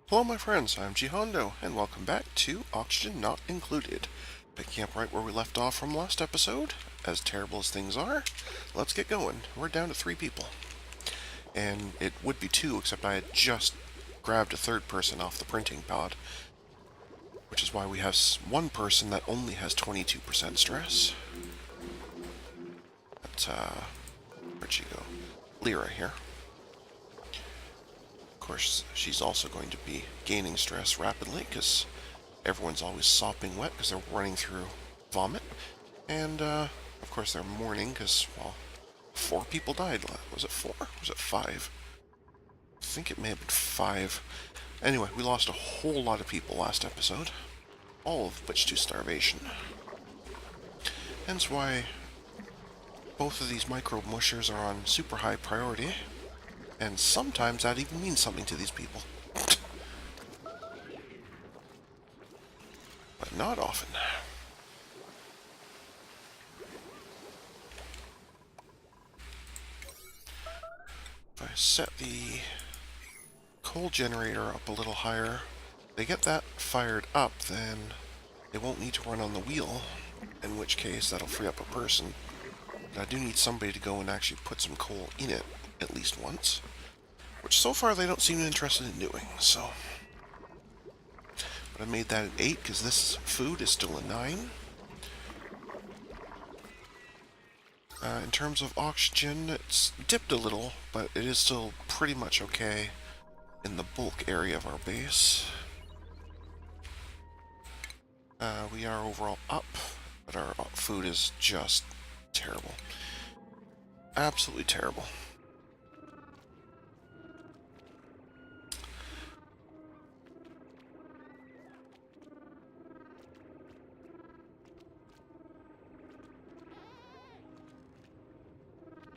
Hello my friends, I'm GHondo, and welcome back to Oxygen Not Included. Picking up right where we left off from last episode, as terrible as things are, let's get going. We're down to 3 people. And it would be 2, except I had just grabbed a third person off the printing pod. Which is why we have one person that only has 22% stress. That's, where'd she go? Lyra here. Of course, she's also going to be gaining stress rapidly, because everyone's always sopping wet because they're running through vomit. And, of course, they're mourning because, well, 4 people died. Was it 4? Was it 5? I think it may have been 5. Anyway, we lost a whole lot of people last episode, all of which to starvation. Hence why both of these microbe mushers are on super high priority, and sometimes that even means something to these people. But not often. If I set the coal generator up a little higher, they get that fired up, then they won't need to run on the wheel, in which case that'll free up a person. But I do need somebody to go and actually put some coal in it at least once, which so far they don't seem interested in doing, so. But I made that an 8 because this food is still a 9. In terms of oxygen, it's dipped a little, but it is still pretty much okay in the bulk area of our base. We are overall up, but our food is just terrible. Absolutely terrible.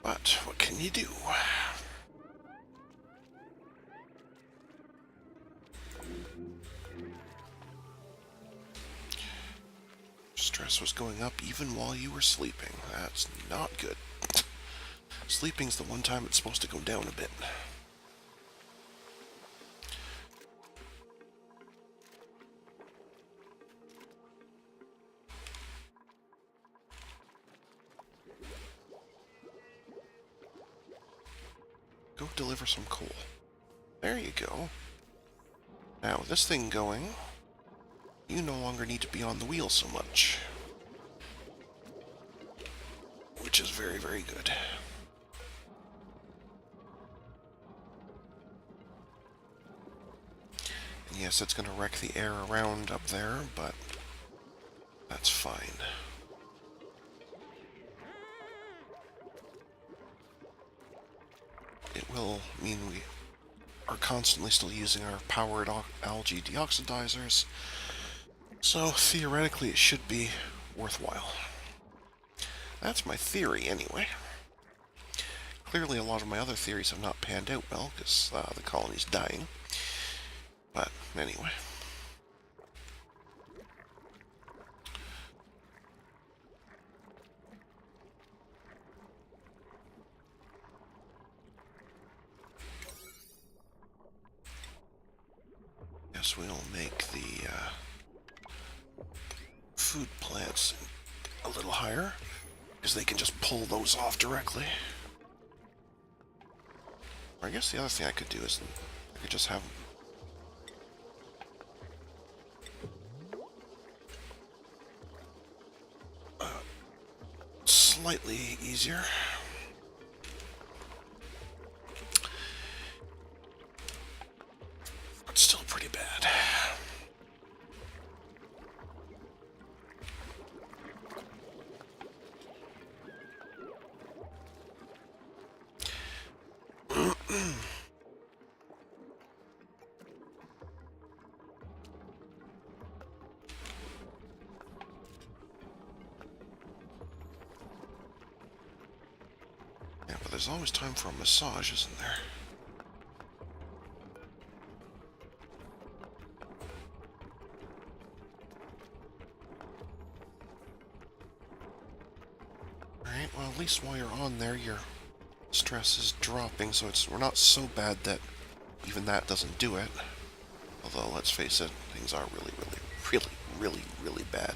But what can you do? Stress was going up even while you were sleeping. That's not good. Sleeping's the one time it's supposed to go down a bit. Go deliver some coal. There you go. Now, with this thing going, you no longer need to be on the wheel so much. Which is very, very good. And yes, it's going to wreck the air around up there, but that's fine. It will mean we are constantly still using our powered algae deoxidizers, so theoretically it should be worthwhile. That's my theory, anyway. Clearly a lot of my other theories have not panned out well, because the colony's dying. But, anyway. Guess we'll make the food plants a little higher, because they can just pull those off directly. Or I guess the other thing I could do is I could just have slightly easier. But still pretty bad. Yeah, but there's always time for a massage, isn't there? Alright, well at least while you're on there, your stress is dropping, so we're not so bad that even that doesn't do it. Although, let's face it, things are really bad.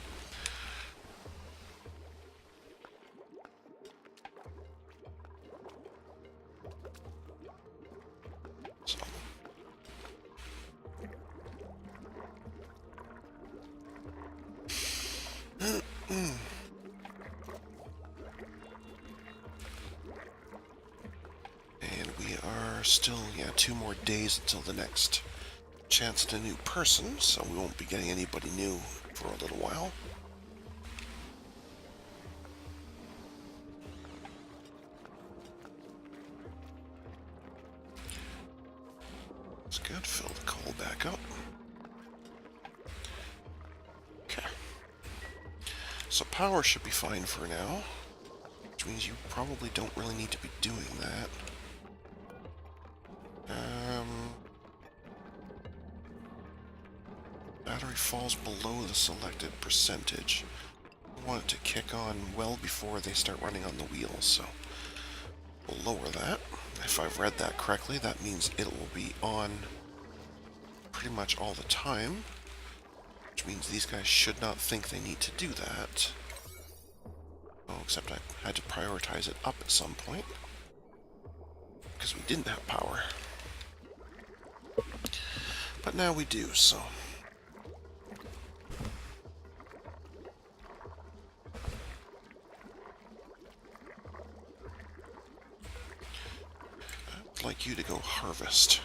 So. And we are still, 2 more days until the next chance at a new person, so we won't be getting anybody new for a little while. That's good. Fill the coal back up. Okay. So power should be fine for now, which means you probably don't really need to be doing that. Battery falls below the selected percentage. I want it to kick on well before they start running on the wheels, so we'll lower that. If I've read that correctly, that means it will be on pretty much all the time, which means these guys should not think they need to do that. Oh, except I had to prioritize it up at some point, because we didn't have power. But now we do, so... I'd like you to go harvest.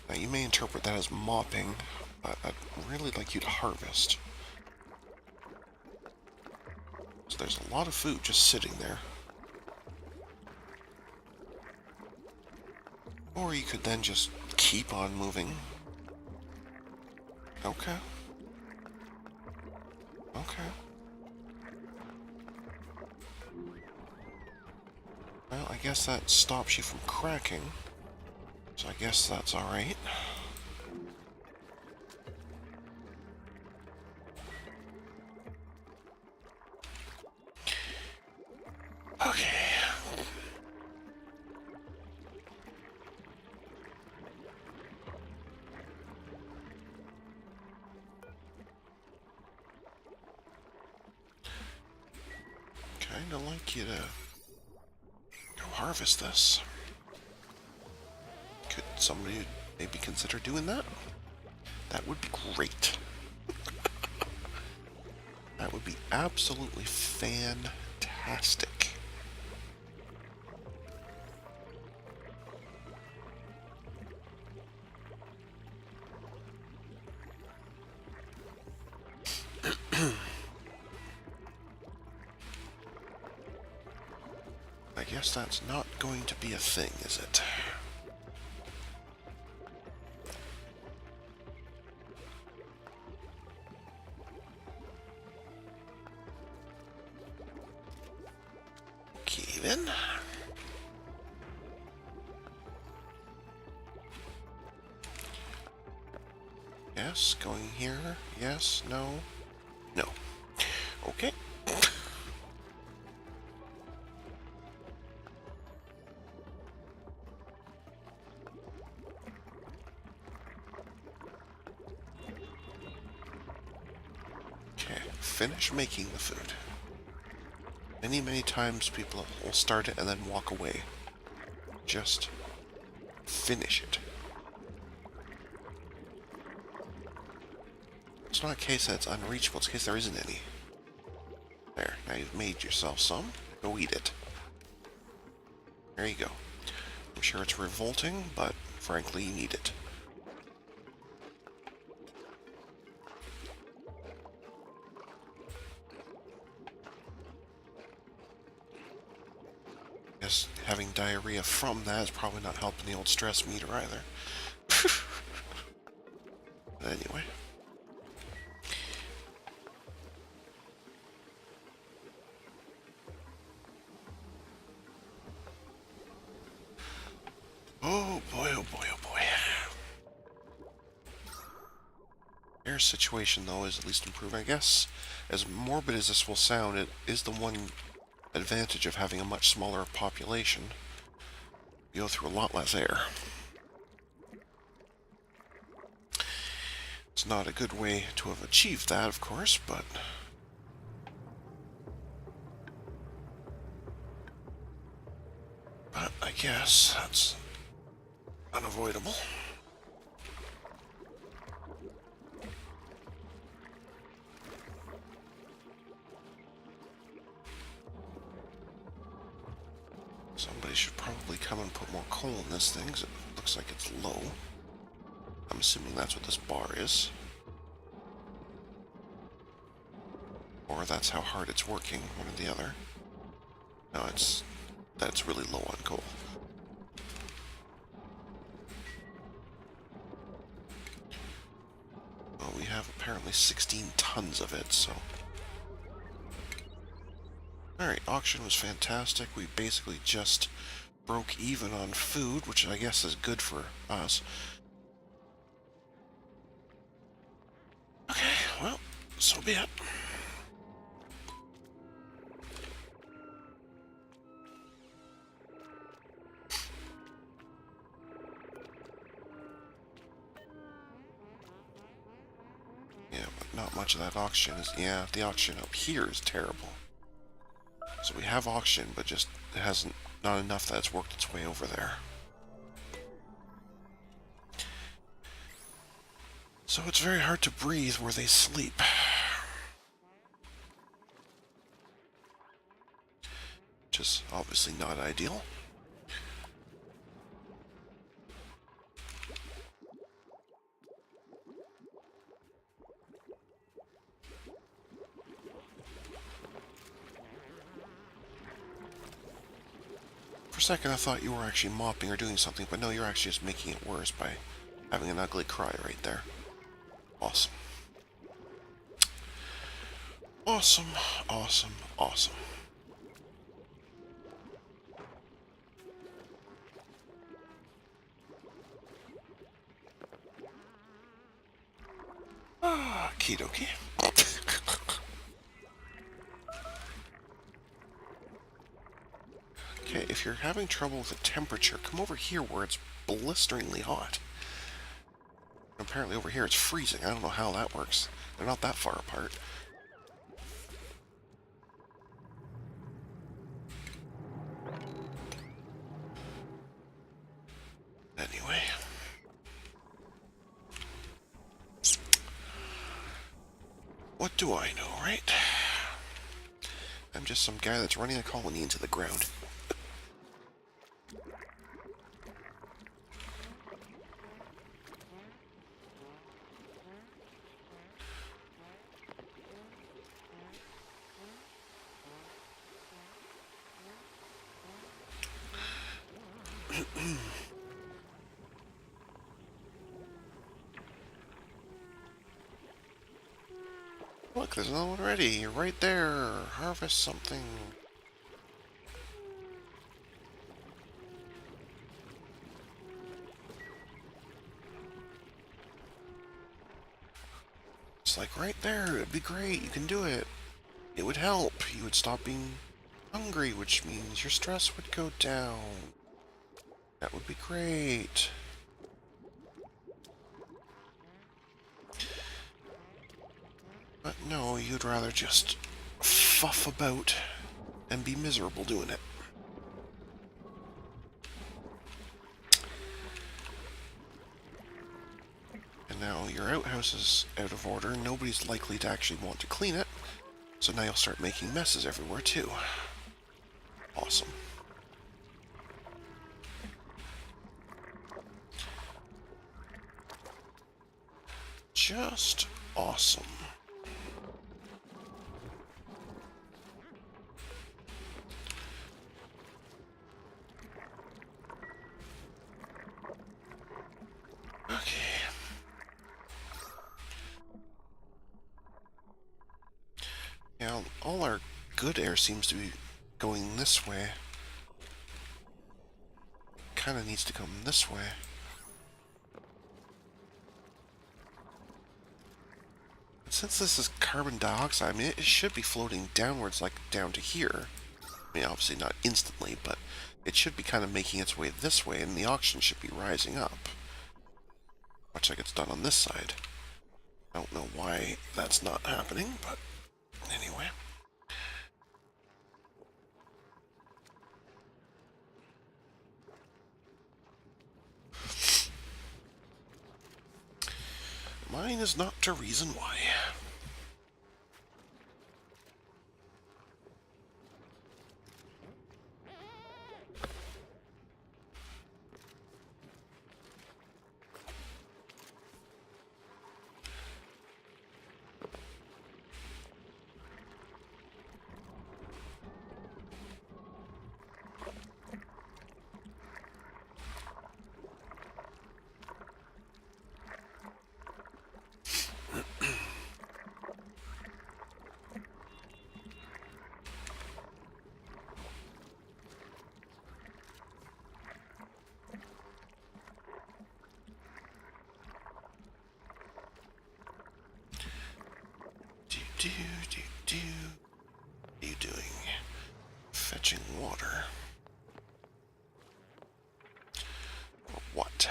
Now, you may interpret that as mopping, but I'd really like you to harvest. So there's a lot of food just sitting there. Or you could then just keep on moving. Okay. Okay. Well, I guess that stops you from cracking. So I guess that's alright. Okay. Kinda like you to go harvest this. Could somebody maybe consider doing that? That would be great. That would be absolutely fantastic. I guess that's not going to be a thing, is it? Okay, then. Yes, going here. Yes, no. No. Okay. Finish making the food. Many times people will start it and then walk away. Just finish it. It's not a case that it's unreachable, it's a case there isn't any. There, now you've made yourself some. Go eat it. There you go. I'm sure it's revolting, but frankly, you need it. Guess having diarrhea from that is probably not helping the old stress meter either. But anyway. Oh boy, oh boy, oh boy. Air situation, though, is at least improving, I guess. As morbid as this will sound, it is the one advantage of having a much smaller population. You go through a lot less air. not a good way to have achieved that, of course, but... I guess that's unavoidable. Somebody should probably come and put more coal in this thing, because it looks like it's low. I'm assuming that's what this bar is. Or that's how hard it's working, one or the other. No, that's really low on coal. Well, we have apparently 16 tons of it, so... Alright, auction was fantastic. We basically just broke even on food, which I guess is good for us. Okay, well, so be it. Yeah, but not much of that auction is... Yeah, the auction up here is terrible. So we have auction, but just it hasn't... Not enough that it's worked its way over there. So it's very hard to breathe where they sleep. Which is obviously not ideal. For a second I thought you were actually mopping or doing something, but no, you're actually just making it worse by having an ugly cry right there. Awesome. Awesome, awesome, awesome. Ah, okie dokie. Okay, if you're having trouble with the temperature, come over here where it's blisteringly hot. Apparently over here it's freezing. I don't know how that works. They're not that far apart. Anyway. What do I know, right? I'm just some guy that's running a colony into the ground. Look, there's another one ready. You're right there. Harvest something. It's like right there. It'd be great. You can do it. It would help. You would stop being hungry, which means your stress would go down. That would be great. But no, you'd rather just fuff about and be miserable doing it. And now your outhouse is out of order. Nobody's likely to actually want to clean it. So now you'll start making messes everywhere too. Awesome. Just awesome. Okay. Yeah, all our good air seems to be going this way. Kind of needs to come this way. And since this is carbon dioxide, I mean, it should be floating downwards, like down to here. I mean, obviously not instantly, but it should be kind of making its way this way, and the oxygen should be rising up. Much like it's done on this side. I don't know why that's not happening, but anyway. Mine is not to reason why. What are you doing? Fetching water. Or what?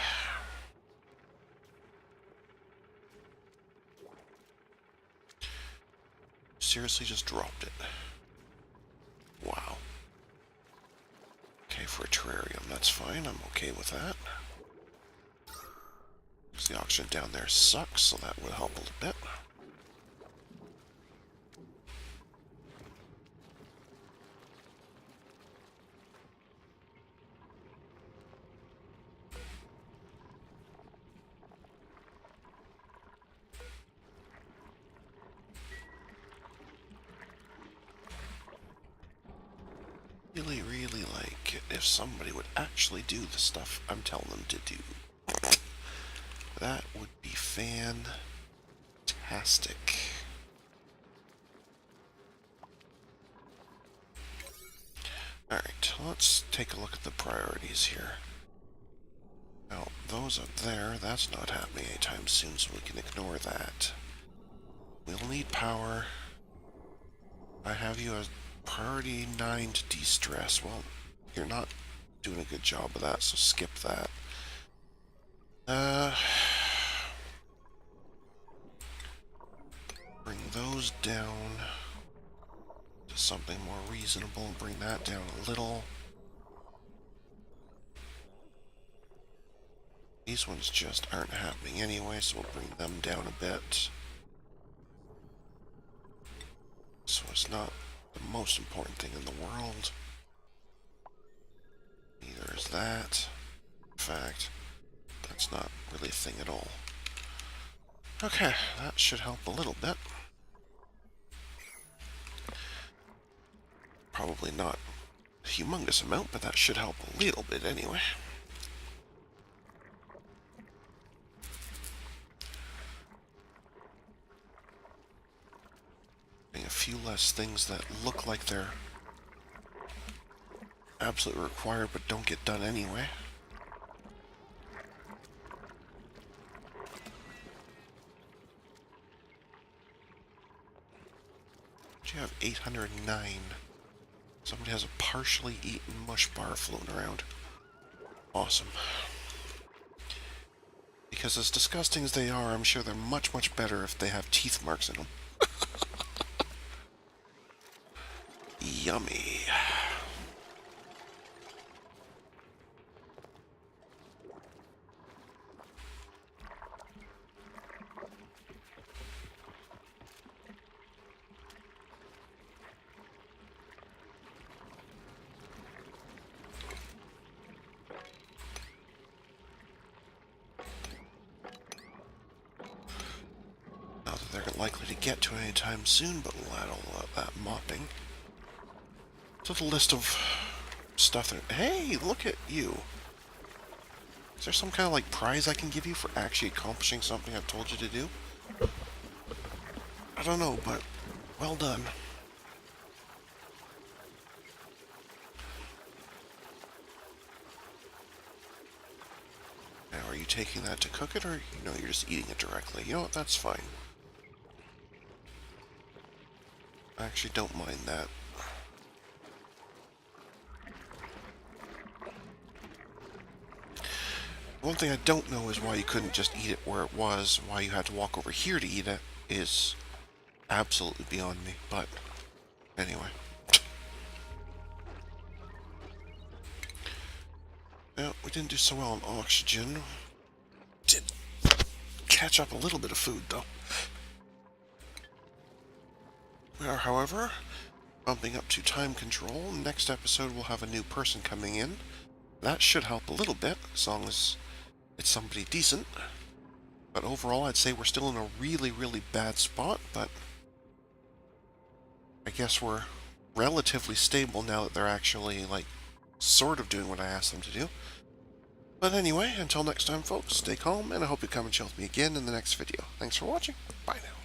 Seriously just dropped it. Wow. Okay, for a terrarium, that's fine. I'm okay with that. Because the oxygen down there sucks, so that would help a little bit. Really like it if somebody would actually do the stuff I'm telling them to do. That would be fantastic. Alright, let's take a look at the priorities here. Now, those up there, that's not happening anytime soon, so we can ignore that. We'll need power. I have you as priority 9 to de-stress. Well, you're not doing a good job of that, so skip that. Bring those down to something more reasonable. Bring that down a little. These ones just aren't happening anyway, so we'll bring them down a bit. So it's not the most important thing in the world. Neither is that. In fact, that's not really a thing at all. Okay, that should help a little bit. Probably not a humongous amount, but that should help a little bit anyway. A few less things that look like they're absolutely required but don't get done anyway. You have 809. Somebody has a partially eaten mush bar floating around. Awesome. Because as disgusting as they are, I'm sure they're much, much better if they have teeth marks in them. Yummy. Not that they're likely to get to it anytime soon, but we'll add all of that mopping to the list of stuff that... Hey, look at you. Is there some kind of, like, prize I can give you for actually accomplishing something I've told you to do? I don't know, but well done. Now, are you taking that to cook it, or, you're just eating it directly? You know what, that's fine. I actually don't mind that. One thing I don't know is why you couldn't just eat it where it was, why you had to walk over here to eat it is absolutely beyond me, but anyway. Yeah, we didn't do so well on oxygen. Did catch up a little bit of food, though. We are, however, bumping up to time control. Next episode, we'll have a new person coming in. That should help a little bit, as long as it's somebody decent. But overall, I'd say we're still in a really, really bad spot, but I guess we're relatively stable now that they're actually, like, sort of doing what I asked them to do. But anyway, until next time, folks, stay calm, and I hope you come and chill with me again in the next video. Thanks for watching. Bye now.